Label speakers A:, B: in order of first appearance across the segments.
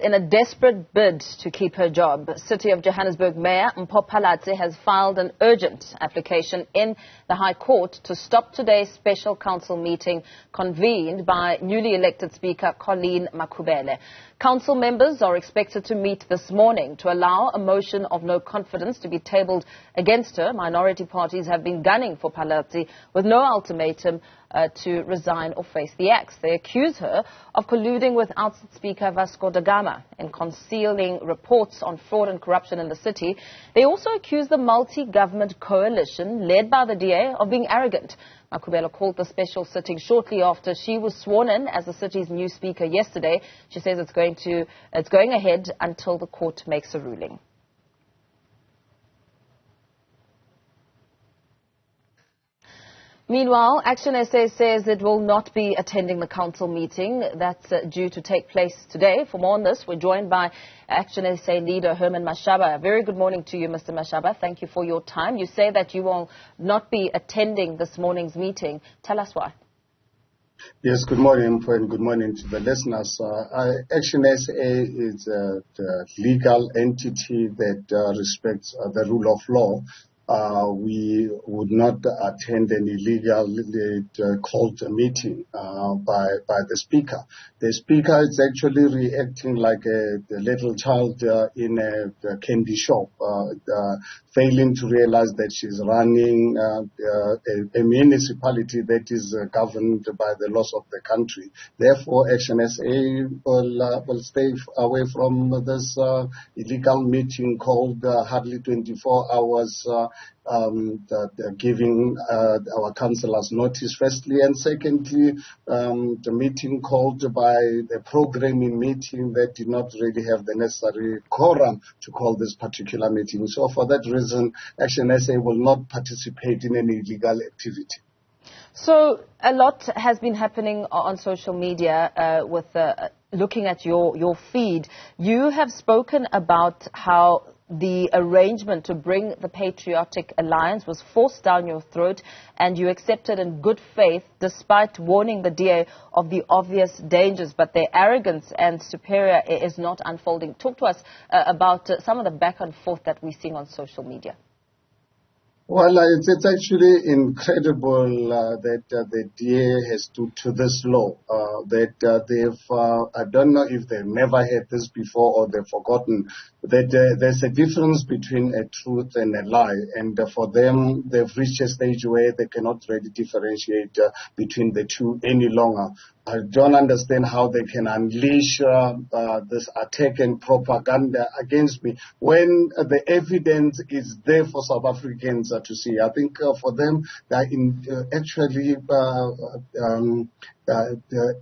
A: In a desperate bid to keep her job, City of Johannesburg Mayor Mpho Phalatse has filed an urgent application in the High Court to stop today's special council meeting convened by newly elected Speaker Colleen Makhubele. Council members are expected to meet this morning to allow a motion of no confidence to be tabled against her. Minority parties have been gunning for Phalatse with no ultimatum to resign or face the axe. They accuse her of colluding with ousted Speaker Vasco Da Gama in concealing reports on fraud and corruption in the city. They also accuse the multi-government coalition led by the DA of being arrogant. Makhubele called the special sitting shortly after she was sworn in as the city's new speaker yesterday. She says it's going ahead until the court makes a ruling. Meanwhile, ActionSA says it will not be attending the council meeting that's due to take place today. For more on this, we're joined by ActionSA leader Herman Mashaba. A very good morning to you, Mr. Mashaba. Thank you for your time. You say that you will not be attending this morning's meeting. Tell us why.
B: Yes, good morning, and good morning to the listeners. ActionSA is a legal entity that respects the rule of law. We would not attend any legally called meeting by the speaker. The speaker is actually reacting like a little child in a candy shop, failing to realize that she's running a municipality that is governed by the laws of the country. Therefore, ActionSA will stay away from this illegal meeting called hardly 24 hours. Giving our councillors notice firstly, and secondly, the meeting called by the programming meeting that did not really have the necessary quorum to call this particular meeting. So for that reason, ActionSA will not participate in any illegal activity.
A: So a lot has been happening on social media with looking at your feed. You have spoken about how the arrangement to bring the Patriotic Alliance was forced down your throat, and you accepted in good faith despite warning the DA of the obvious dangers, but their arrogance and superior is not unfolding. Talk to us about some of the back and forth that we're seeing on social media.
B: Well, it's actually incredible that the DA has stood to this law, that I don't know if they've never had this before or they've forgotten, that there's a difference between a truth and a lie. And for them, they've reached a stage where they cannot really differentiate between the two any longer. I don't understand how they can unleash this attack and propaganda against me when the evidence is there for South Africans to see. I think for them, they're actually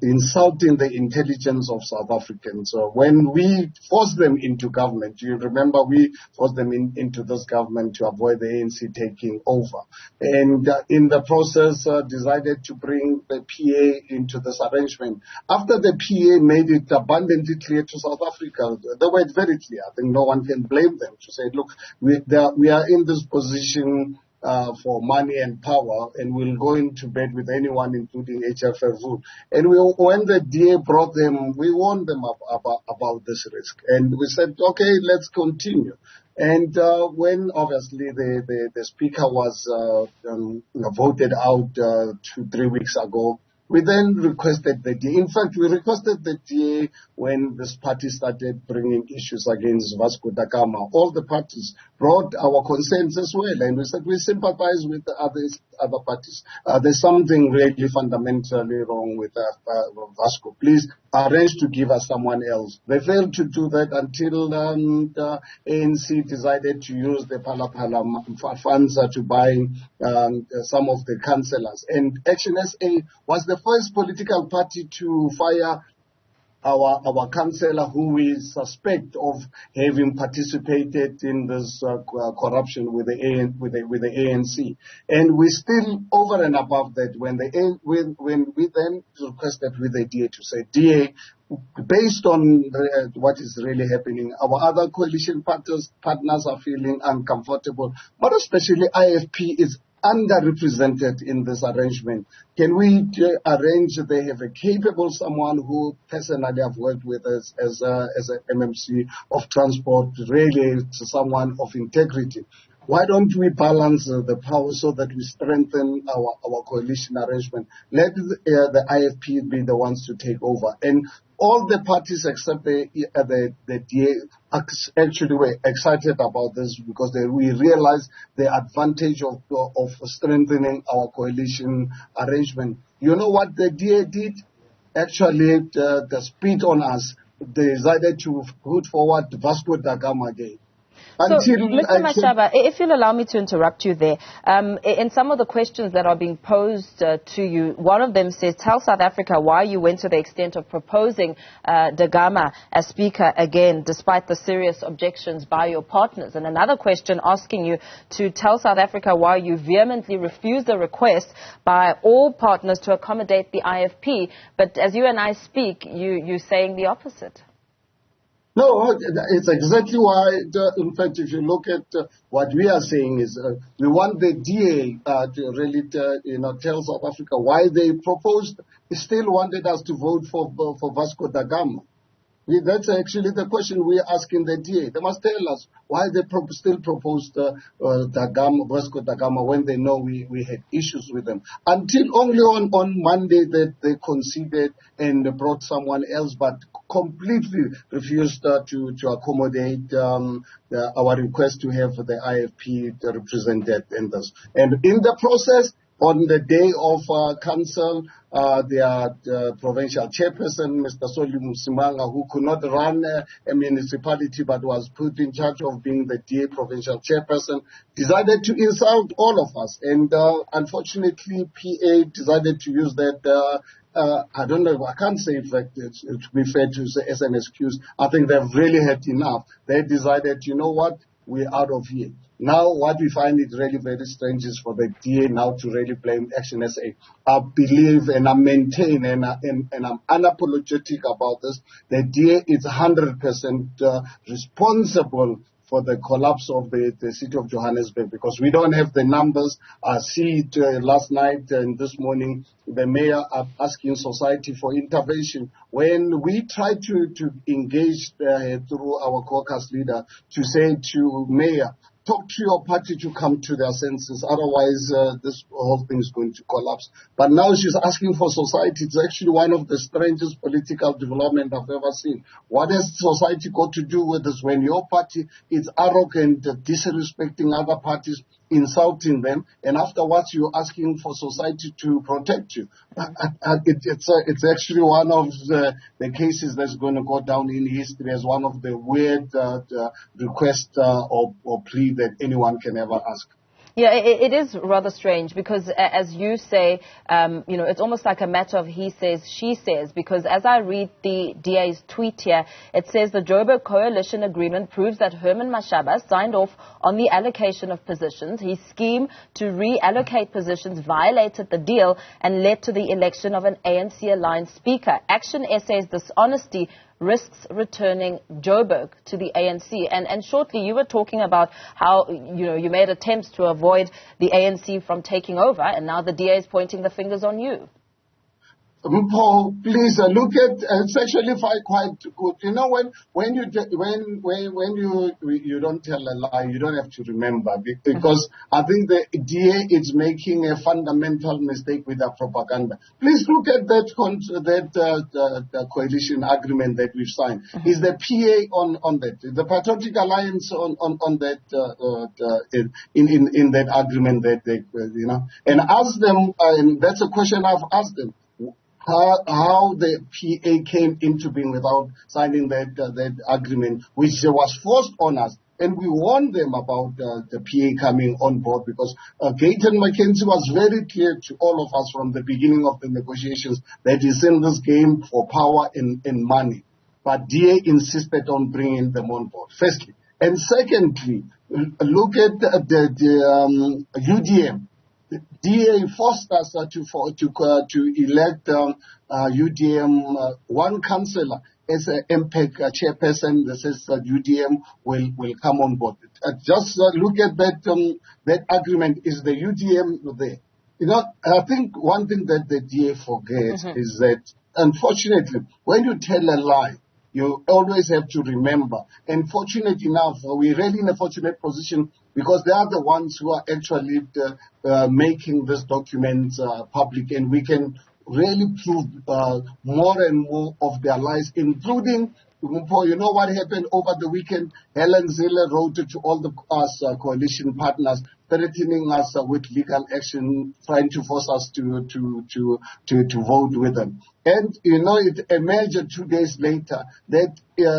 B: insulting the intelligence of South Africans. So when we force them into government, you remember we forced them into this government to avoid the ANC taking over. And in the process, decided to bring the PA into this arrangement. After the PA made it abundantly clear to South Africa, they were very clear. I think no one can blame them to say, look, we are in this position for money and power, and we'll go into bed with anyone, including HFF. And when the DA brought them, we warned them about this risk. And we said, okay, let's continue. And when obviously the speaker was voted out 2-3 weeks ago, we then requested the DA. In fact, we requested the DA when this party started bringing issues against Vasco Da Gama. All the parties brought our concerns as well, and we said we sympathize with the other parties. There's something really fundamentally wrong with Vasco. Please arrange to give us someone else. They failed to do that until the ANC decided to use the Phala funds to buy some of the councillors. And ActionSA was the first political party to fire our councillor who we suspect of having participated in this corruption with the ANC. And we still, over and above that, when we then requested with the DA to say, DA, based on what is really happening, our other coalition partners are feeling uncomfortable, but especially IFP is underrepresented in this arrangement. Can we arrange they have a capable someone who personally I've worked with as a MMC of transport, really someone of integrity? Why don't we balance the power so that we strengthen our coalition arrangement? Let the IFP be the ones to take over. And all the parties except the DA actually were excited about this because we realized the advantage of strengthening our coalition arrangement. You know what the DA did? Actually, the spit on us. They decided to put forward Vasco Da Gama again.
A: So, Mr. Mashaba, if you'll allow me to interrupt you there, in some of the questions that are being posed to you, one of them says, tell South Africa why you went to the extent of proposing Da Gama as Speaker again, despite the serious objections by your partners. And another question asking you to tell South Africa why you vehemently refused the request by all partners to accommodate the IFP. But as you and I speak, you're saying the opposite.
B: No, it's exactly why, in fact, if you look at what we are saying is we want the DA to really tell South Africa why they proposed, still wanted us to vote for Vasco Da Gama. That's actually the question we're asking the DA. They must tell us why they still proposed Vasco Da Gama when they know we had issues with them. Until only on Monday that they conceded and brought someone else, but completely refused to accommodate our request to have the IFP represented in this. And in the process, on the day of council, their provincial chairperson, Mr. Soli Musimanga, who could not run a municipality but was put in charge of being the DA provincial chairperson, decided to insult all of us. And unfortunately, PA decided to use that I don't know, I can't say, in fact, to be fair to say as an excuse. I think they've really had enough. They decided, you know what, we're out of here. Now, what we find is really very strange is for the DA now to really blame ActionSA. I believe and I maintain and I'm unapologetic about this. The DA is 100% responsible for the collapse of the city of Johannesburg because we don't have the numbers. I see it last night and this morning, the mayor asking society for intervention. When we try to engage through our caucus leader to say to mayor, talk to your party to come to their senses. Otherwise, this whole thing is going to collapse. But now she's asking for society. It's actually one of the strangest political development I've ever seen. What has society got to do with this when your party is arrogant, disrespecting other parties, insulting them, and afterwards you're asking for society to protect you? It's actually one of the cases that's going to go down in history as one of the weird requests or plea that anyone can ever ask.
A: Yeah, it is rather strange because, as you say, it's almost like a matter of he says, she says, because as I read the DA's tweet here, it says the Joburg coalition agreement proves that Herman Mashaba signed off on the allocation of positions. His scheme to reallocate positions violated the deal and led to the election of an ANC-aligned speaker. ActionSA's dishonesty risks returning Joburg to the ANC. And shortly, you were talking about how, you made attempts to avoid the ANC from taking over, and now the DA is pointing the fingers on you.
B: Mpho, please look at it's actually quite good. You know, when you don't tell a lie, you don't have to remember, because I think the DA is making a fundamental mistake with their propaganda. Please look at that coalition agreement that we've signed. Is the PA on that? The Patriotic Alliance on that in that agreement that they and ask them, and that's a question I've asked them. How the PA came into being without signing that agreement, which was forced on us. And we warned them about the PA coming on board because Gayton McKenzie was very clear to all of us from the beginning of the negotiations that he's in this game for power and money. But DA insisted on bringing them on board, firstly. And secondly, look at the UDM. DA forced us to elect UDM one councillor. as an MPEC chairperson, this is UDM will come on board. Just look at that agreement. Is the UDM there? You know, I think one thing that the DA forgets is that, unfortunately, when you tell a lie, you always have to remember. And fortunate enough, we're really in a fortunate position because they are the ones who are actually making this document public, and we can really prove more and more of their lies, including, you know what happened over the weekend? Helen Zille wrote to all us coalition partners, threatening us with legal action, trying to force us to vote with them. And, you know, it emerged 2 days later that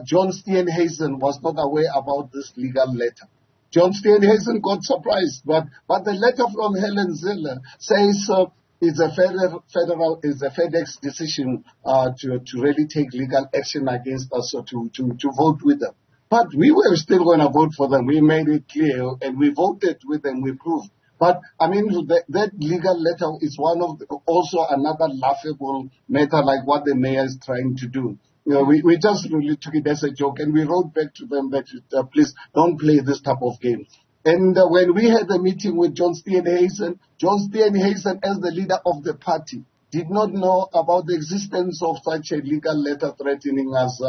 B: John Steenhuisen was not aware about this legal letter. John Steenhuisen got surprised, but the letter from Helen Zille says it's a FedEx decision to really take legal action against us or to vote with them. But we were still going to vote for them. We made it clear, and we voted with them. We proved. But, I mean, that legal letter is one of also another laughable matter, like what the mayor is trying to do. You know, we just really took it as a joke, and we wrote back to them that please don't play this type of game. And when we had a meeting with John Steenhuisen, as the leader of the party, did not know about the existence of such a legal letter threatening us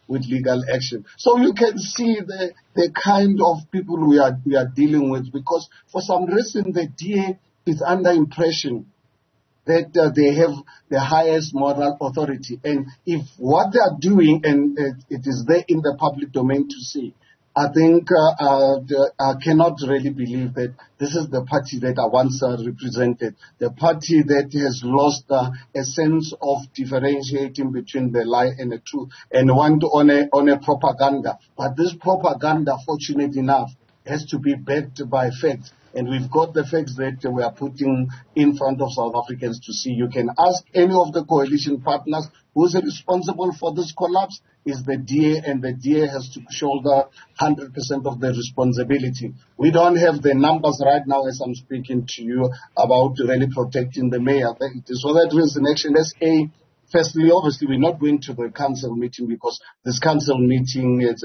B: with legal action. So you can see the kind of people we are dealing with, because for some reason the DA is under impression that they have the highest moral authority. And if what they are doing, and it is there in the public domain to see, I think I cannot really believe that this is the party that I once represented, the party that has lost a sense of differentiating between the lie and the truth, and want on a propaganda. But this propaganda, fortunate enough, has to be backed by facts. And we've got the facts that we are putting in front of South Africans to see. You can ask any of the coalition partners who's responsible for this collapse. Is the DA, and the DA has to shoulder 100% of the responsibility. We don't have the numbers right now as I'm speaking to you about really protecting the mayor. It is for that reason, ActionSA, firstly, obviously, we're not going to the council meeting because this council meeting is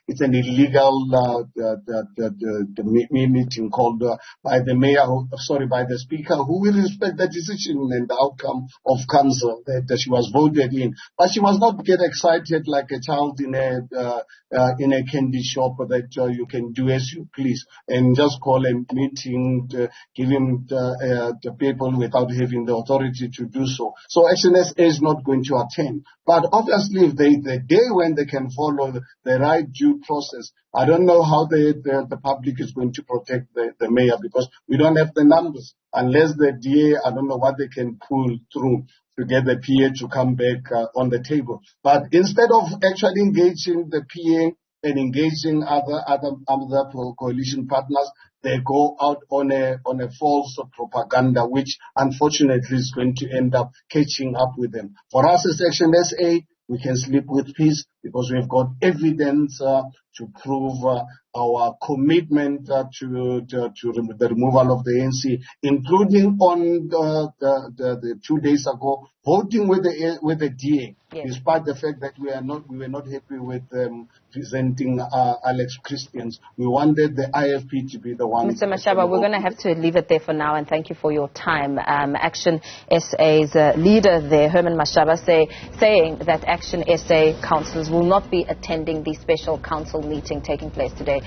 B: it's an illegal meeting called by the mayor, by the speaker, who will respect the decision and the outcome of council that she was voted in. But she must not get excited like a child in a candy shop that you can do as you please and just call a meeting, giving the people without having the authority to do so. So ActionSA is not going to attend. But obviously, if the day when they can follow the right due process, I don't know how the public is going to protect the mayor, because we don't have the numbers. Unless the DA, I don't know what they can pull through to get the PA to come back on the table. But instead of actually engaging the PA and engaging other coalition partners, they go out on a false propaganda, which unfortunately is going to end up catching up with them. For us as ActionSA, we can sleep with peace because we've got evidence to prove our commitment to the removal of the ANC, including on the 2 days ago, voting with the DA, yes, despite the fact that we were not happy with presenting Alex Christians. We wanted the IFP to be the one.
A: Mr. Mashaba, we're going to have to leave it there for now, and thank you for your time. ActionSA's leader there, Herman Mashaba, saying that ActionSA councillors will not be attending the special council meeting taking place today.